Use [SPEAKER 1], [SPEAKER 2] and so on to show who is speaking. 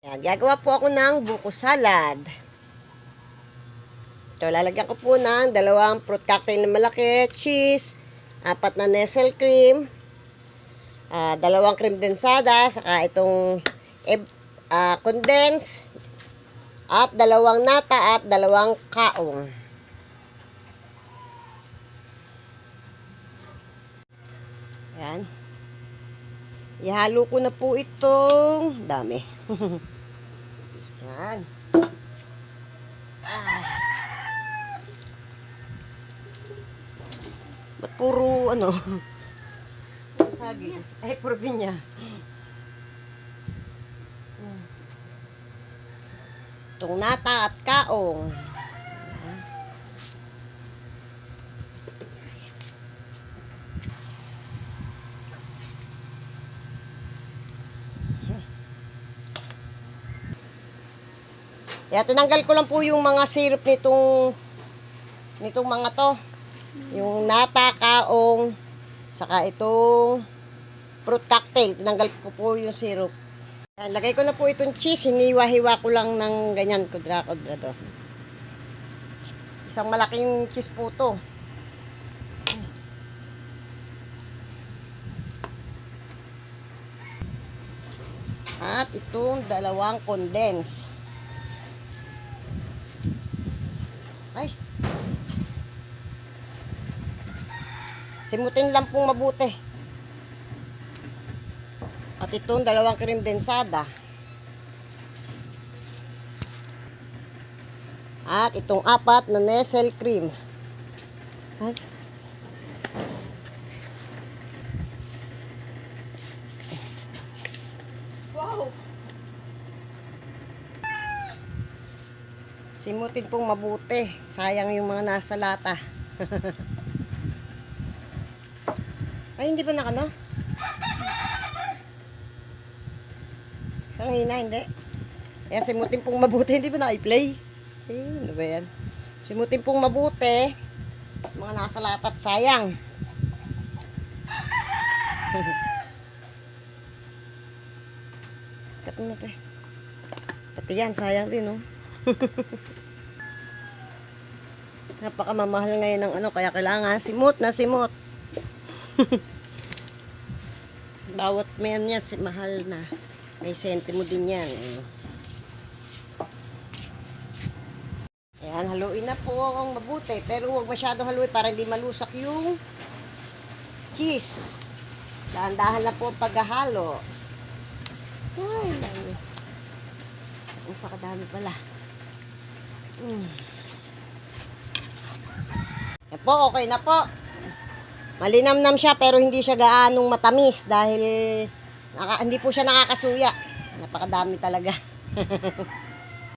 [SPEAKER 1] Yan, gagawa po ako ng buko salad. Ito, lalagyan ko po ng 2 fruit cocktail na malaki, cheese, 4 na Nestle cream, 2 cream densada, saka itong condense, at 2 nata at 2 kaong. Yan. Ihalo ko na po itong dami. Yan. Ba't puro ano? Saging. Ay, puro pinya. Itong nata at kaong. Kaya tinanggal ko lang po yung mga syrup nitong mga to. Yung nata, kaong, saka itong fruit cocktail. Tinanggal ko po yung syrup. Lagay ko na po itong cheese. Hiniwa-hiwa ko lang ng ganyan, kudra-kudra do. Isang malaking cheese po to. At itong 2 condense. Ay. Simutin lang pong mabuti. At itong 2 cream densada. At itong 4 na Nestle cream. Ay. Wow. Simutin pong mabuti. Sayang yung mga nasa lata. Ay, hindi pa nakano? Kanina, hindi. Ayan, simutin pong mabuti. Hindi ba na-i-play? Eh, ano ba yan? Simutin pong mabuti. Mga nasa lata at sayang. Kat mo natin. Pati yan, sayang din, oh. Napakamamahal ngayon ng ano, kaya kailangan simot na simot. Bawat man niya, mahal na. May sentimo din yan. Ayan, haluin na po akong mabuti. Pero huwag masyado haluin para hindi malusak yung cheese. Dahan-dahan na po ang paghahalo. Ay, dami. Ang pakadami pala. Yan po, okay na po. Malinamnam siya pero hindi siya gaanong matamis dahil hindi po siya nakakasuya. Napakadami talaga.